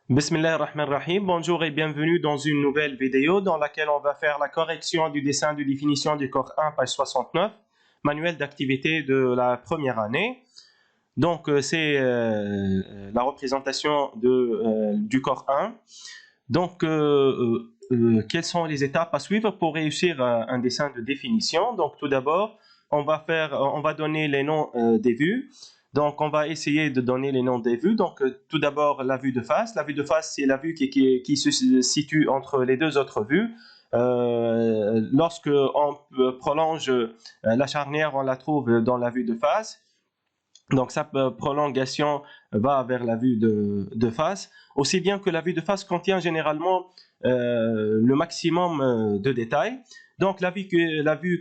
Bismillahirrahmanirrahim. Bonjour et bienvenue dans une nouvelle vidéo dans laquelle on va faire la correction du dessin de définition du corps 1, page 69, manuel d'activité de la première année. Donc, c'est la représentation du corps 1. Donc, quelles sont les étapes à suivre pour réussir un dessin de définition? Donc, tout d'abord, on va donner les noms des vues. Donc, on va essayer de donner les noms des vues. Donc, tout d'abord, la vue de face. La vue de face, c'est la vue qui se situe entre les deux autres vues. Lorsque on prolonge la charnière, on la trouve dans la vue de face. Donc, sa prolongation va vers la vue de face. Aussi bien que la vue de face contient généralement le maximum de détails. Donc, la vue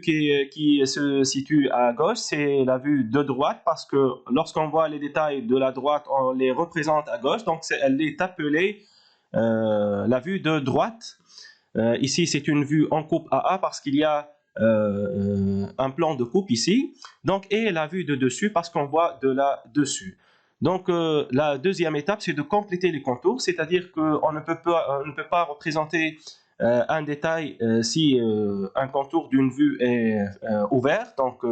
qui se situe à gauche, c'est la vue de droite parce que lorsqu'on voit les détails de la droite, on les représente à gauche. Donc, elle est appelée la vue de droite. Ici, c'est une vue en coupe AA parce qu'il y a un plan de coupe ici. Donc, et la vue de dessus parce qu'on voit de là dessus. Donc, la deuxième étape, c'est de compléter les contours, c'est-à-dire qu'on ne peut pas représenter un détail si un contour d'une vue est ouvert. Donc,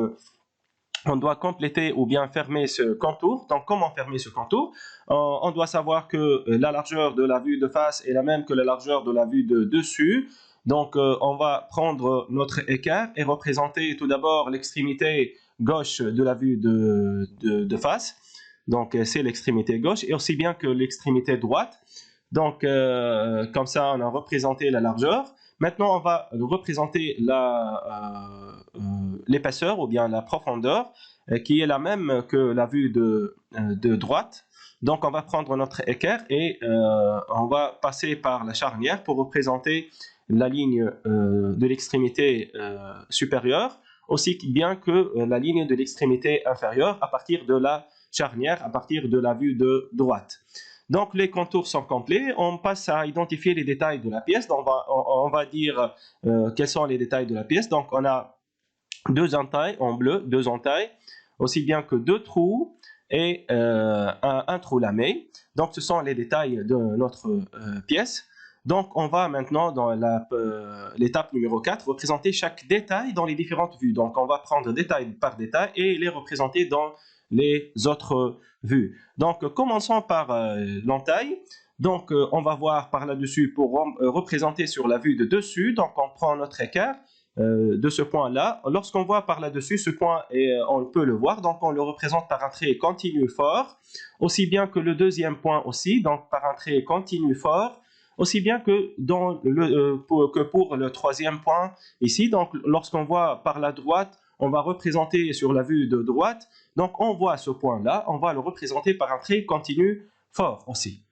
on doit compléter ou bien fermer ce contour. Donc, comment fermer ce contour? On doit savoir que la largeur de la vue de face est la même que la largeur de la vue de dessus. Donc, on va prendre notre écart et représenter tout d'abord l'extrémité gauche de la vue de face. Donc, c'est l'extrémité gauche et aussi bien que l'extrémité droite. Donc, comme ça, on a représenté la largeur. Maintenant, on va représenter l'épaisseur ou bien la profondeur qui est la même que la vue de droite. Donc, on va prendre notre équerre et on va passer par la charnière pour représenter la ligne de l'extrémité supérieure, aussi bien que la ligne de l'extrémité inférieure à partir de la charnière, à partir de la vue de droite. Donc, les contours sont complets. On passe à identifier les détails de la pièce. Donc, on va dire quels sont les détails de la pièce. Donc, on a deux entailles en bleu, deux entailles, aussi bien que deux trous et un trou lamé. Donc, ce sont les détails de notre pièce. Donc, on va maintenant dans l'étape numéro 4 représenter chaque détail dans les différentes vues. Donc, on va prendre détail par détail et les représenter dans les autres vues. Donc, commençons par l'entaille. Donc, on va voir par là-dessus pour représenter sur la vue de dessus. Donc, on prend notre écart de ce point-là. Lorsqu'on voit par là-dessus ce point, on peut le voir. Donc, on le représente par un trait continu fort, aussi bien que le deuxième point aussi, donc par un trait continu fort, aussi bien que, pour le troisième point ici. Donc, lorsqu'on voit par la droite, on va représenter sur la vue de droite. Donc, on voit ce point-là, on va le représenter par un trait continu fort aussi.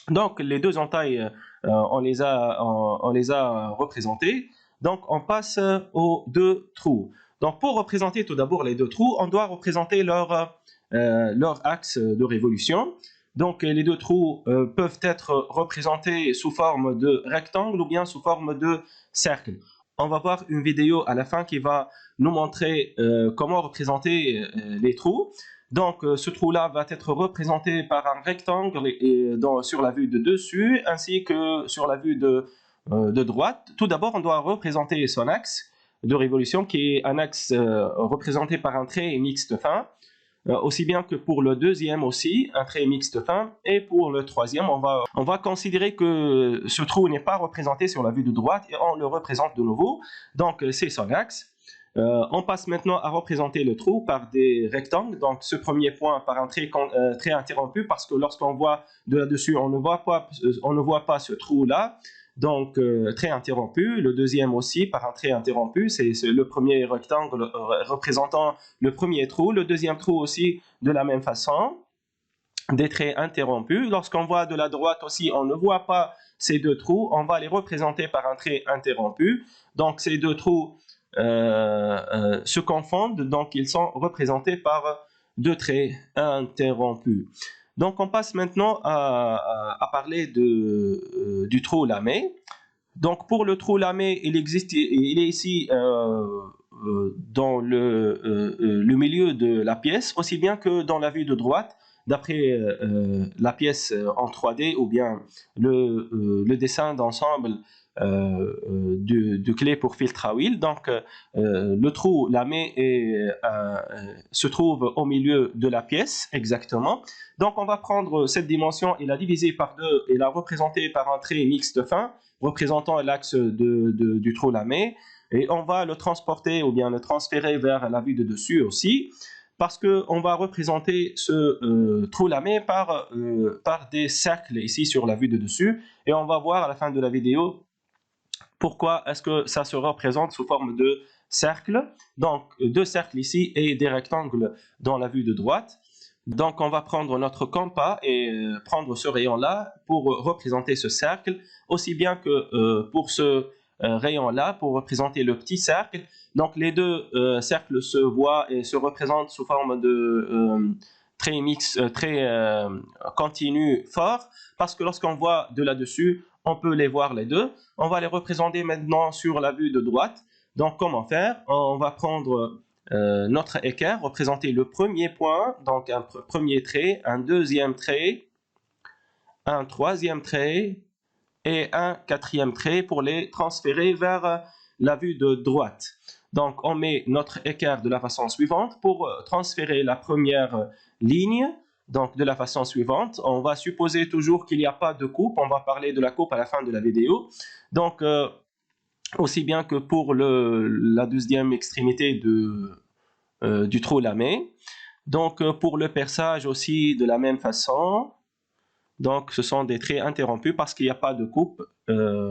Donc, les deux entailles, on les a représentées. Donc, on passe aux deux trous. Donc, pour représenter tout d'abord les deux trous, on doit représenter leur axe de révolution. Donc, les deux trous peuvent être représentés sous forme de rectangle ou bien sous forme de cercle. On va voir une vidéo à la fin qui va nous montrer comment représenter les trous. Donc, ce trou-là va être représenté par un rectangle sur la vue de dessus, ainsi que sur la vue de droite. Tout d'abord, on doit représenter son axe de révolution, qui est un axe représenté par un trait mixte fin, aussi bien que pour le deuxième aussi, un trait mixte fin, et pour le troisième, on va considérer que ce trou n'est pas représenté sur la vue de droite, et on le représente de nouveau. Donc, c'est son axe. On passe maintenant à représenter le trou par des rectangles. Donc, ce premier point par un trait interrompu, parce que lorsqu'on voit de là-dessus, on ne voit pas ce trou-là. Donc, trait interrompu. Le deuxième aussi par un trait interrompu. C'est le premier rectangle représentant le premier trou. Le deuxième trou aussi de la même façon. Des traits interrompus. Lorsqu'on voit de la droite aussi, on ne voit pas ces deux trous. On va les représenter par un trait interrompu. Donc, ces deux trous se confondent, donc ils sont représentés par deux traits interrompus. Donc, on passe maintenant à parler du trou lamé. Donc, pour le trou lamé, il est ici dans le milieu de la pièce, aussi bien que dans la vue de droite. d'après la pièce en 3D ou bien le dessin d'ensemble de clé pour filtre à huile. Donc, le trou lamé se trouve au milieu de la pièce, exactement. Donc, on va prendre cette dimension et la diviser par 2 et la représenter par un trait mixte fin, représentant l'axe du trou lamé. Et on va le transporter ou bien le transférer vers la vue de dessus aussi, parce qu'on va représenter ce trou lamé par des cercles ici sur la vue de dessus. Et on va voir à la fin de la vidéo pourquoi est-ce que ça se représente sous forme de cercle. Donc, 2 cercles ici et des rectangles dans la vue de droite. Donc, on va prendre notre compas et prendre ce rayon-là pour représenter ce cercle, aussi bien que pour ce rayon-là, pour représenter le petit cercle. Donc, les deux cercles se voient et se représentent sous forme de très continu fort, parce que lorsqu'on voit de là-dessus, on peut les voir les deux. On va les représenter maintenant sur la vue de droite. Donc, comment faire? On va prendre notre équerre, représenter le premier point, donc un premier trait, un deuxième trait, un troisième trait et un quatrième trait pour les transférer vers la vue de droite. Donc, on met notre équerre de la façon suivante. Pour transférer la première ligne, donc de la façon suivante, on va supposer toujours qu'il n'y a pas de coupe. On va parler de la coupe à la fin de la vidéo. Donc, aussi bien que pour la deuxième extrémité du trou lamé. Donc, pour le perçage aussi de la même façon. Donc, ce sont des traits interrompus parce qu'il n'y a pas de coupe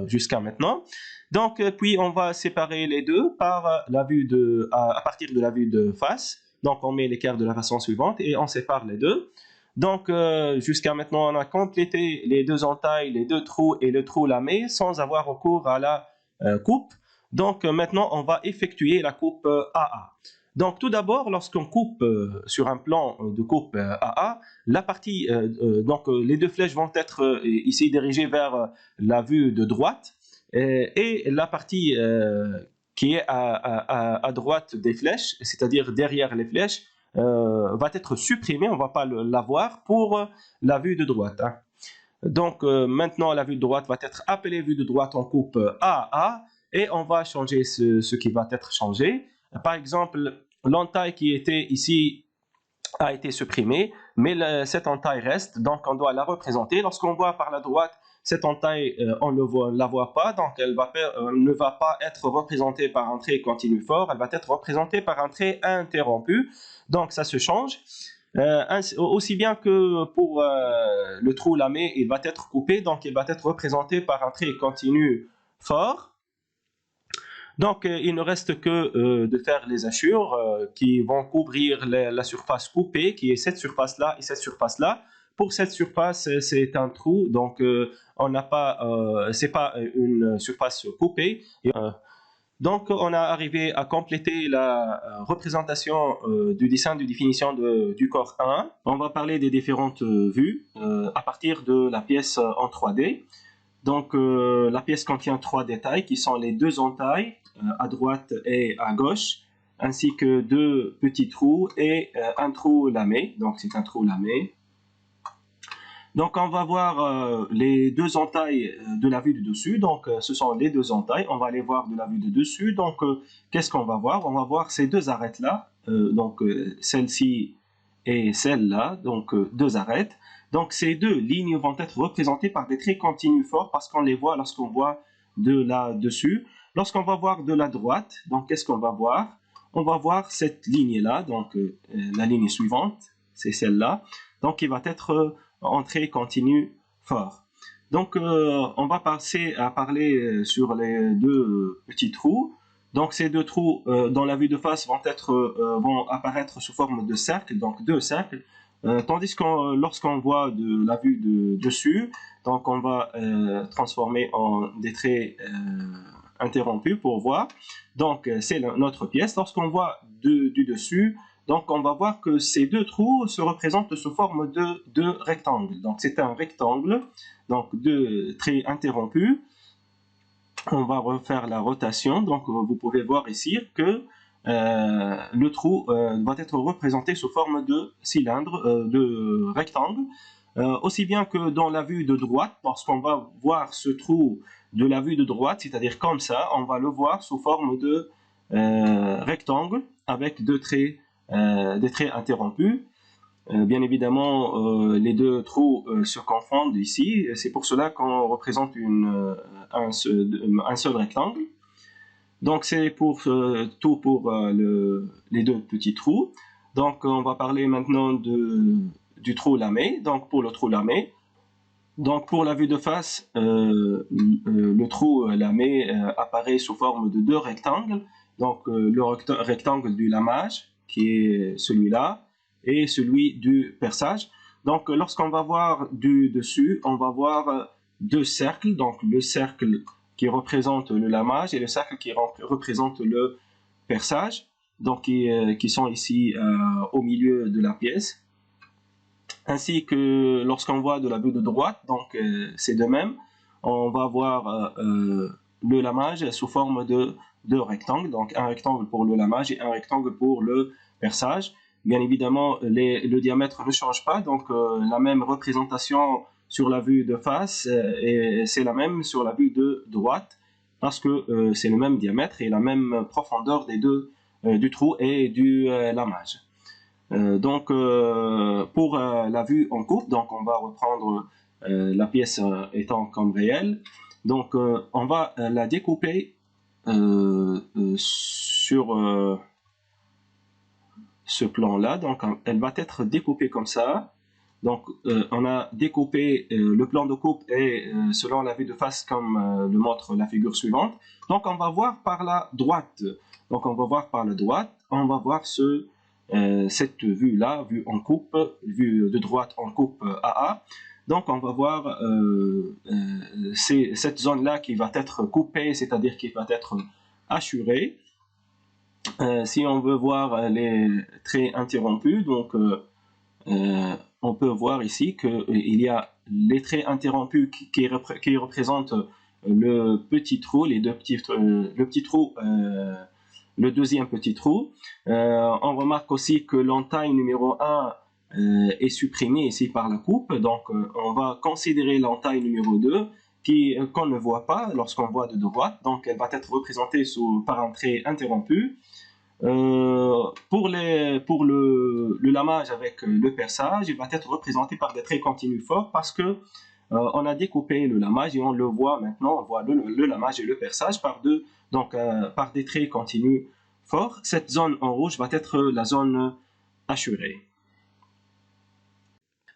jusqu'à maintenant. Donc, puis on va séparer les deux par la vue à partir de la vue de face. Donc, on met l'équerre de la façon suivante et on sépare les deux. Donc, jusqu'à maintenant, on a complété les deux entailles, les deux trous et le trou lamé sans avoir recours à la coupe. Donc, maintenant, on va effectuer la coupe AA. Donc, tout d'abord, lorsqu'on coupe sur un plan de coupe AA, la partie, les deux flèches vont être ici dirigées vers la vue de droite et la partie qui est à droite des flèches, c'est-à-dire derrière les flèches, va être supprimée, on ne va pas la voir pour la vue de droite. Hein. Donc maintenant la vue de droite va être appelée vue de droite en coupe AA et on va changer ce qui va être changé. Par exemple, l'entaille qui était ici a été supprimée, mais cette entaille reste, donc on doit la représenter. Lorsqu'on voit par la droite cette entaille, on ne la voit pas, donc elle ne va pas être représentée par un trait continu fort, elle va être représentée par un trait interrompu, donc ça se change. Aussi bien que pour le trou lamé, il va être coupé, donc il va être représenté par un trait continu fort. Donc, il ne reste que de faire les hachures qui vont couvrir la surface coupée, qui est cette surface-là et cette surface-là. Pour cette surface, c'est un trou, donc c'est pas une surface coupée. Donc, on a arrivé à compléter la représentation du dessin de définition du corps 1. On va parler des différentes vues à partir de la pièce en 3D. Donc, la pièce contient 3 détails qui sont les deux entailles à droite et à gauche, ainsi que 2 petits trous et un trou lamé. Donc, c'est un trou lamé. Donc, on va voir les deux entailles de la vue de dessus. Donc, ce sont les deux entailles. On va les voir de la vue de dessus. Donc, qu'est-ce qu'on va voir? On va voir ces deux arêtes-là. Celle-ci et celle-là. Donc, 2 arêtes. Donc, ces deux lignes vont être représentées par des traits continus forts parce qu'on les voit lorsqu'on voit de là-dessus. Lorsqu'on va voir de la droite, donc qu'est-ce qu'on va voir? On va voir cette ligne-là, donc la ligne suivante, c'est celle-là. Donc, qui va être en trait continu fort. Donc, on va passer à parler sur les deux petits trous. Donc, ces deux trous, dans la vue de face, vont apparaître sous forme de cercles, donc 2 cercles. Tandis que lorsqu'on voit de la vue de dessus, donc on va transformer en des traits interrompus pour voir. Donc c'est notre pièce. Lorsqu'on voit du dessus, donc on va voir que ces deux trous se représentent sous forme de 2 rectangles. Donc c'est un rectangle, donc 2 traits interrompus. On va refaire la rotation. Donc vous pouvez voir ici que le trou va être représenté sous forme de cylindre, de rectangle, aussi bien que dans la vue de droite, parce qu'on va voir ce trou de la vue de droite, c'est-à-dire comme ça, on va le voir sous forme de rectangle avec des traits interrompus. Bien évidemment, les deux trous se confondent ici. C'est pour cela qu'on représente un seul rectangle. Donc c'est tout pour les deux petits trous. Donc on va parler maintenant du trou lamé. Donc pour le trou lamé, donc pour la vue de face, le trou lamé apparaît sous forme de deux rectangles. Donc le rectangle du lamage, qui est celui-là, et celui du perçage. Donc lorsqu'on va voir du dessus, on va voir deux cercles. Donc le cercle qui représente le lamage et le cercle qui représente le perçage, donc qui sont ici au milieu de la pièce. Ainsi que lorsqu'on voit de la vue de droite, donc c'est de même, on va voir le lamage sous forme de deux rectangles, donc un rectangle pour le lamage et un rectangle pour le perçage. Bien évidemment, le diamètre ne change pas, donc la même représentation sur la vue de face et c'est la même sur la vue de droite, parce que c'est le même diamètre et la même profondeur des deux, du trou et du lamage. Donc pour la vue en coupe, donc on va reprendre la pièce étant comme réelle. Donc on va la découper sur ce plan-là. Donc elle va être découpée comme ça. Donc on a découpé le plan de coupe et selon la vue de face comme le montre la figure suivante. Donc on va voir par la droite. Donc on va voir par la droite, on va voir cette vue-là, vue en coupe, vue de droite en coupe AA. Donc on va voir cette zone-là qui va être coupée, c'est-à-dire qui va être hachurée. Si on veut voir les traits interrompus, donc on peut voir ici qu'il y a les traits interrompus qui représentent le petit trou, le petit trou, le deuxième petit trou. On remarque aussi que l'entaille numéro 1 est supprimée ici par la coupe, donc on va considérer l'entaille numéro 2 qu'on ne voit pas lorsqu'on voit de droite, donc elle va être représentée par un trait interrompu. Pour le lamage avec le perçage, il va être représenté par des traits continus forts parce que on a découpé le lamage et on le voit maintenant, on voit le lamage et le perçage par par des traits continus forts. Cette zone en rouge va être la zone hachurée.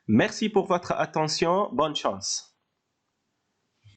Merci pour votre attention, bonne chance.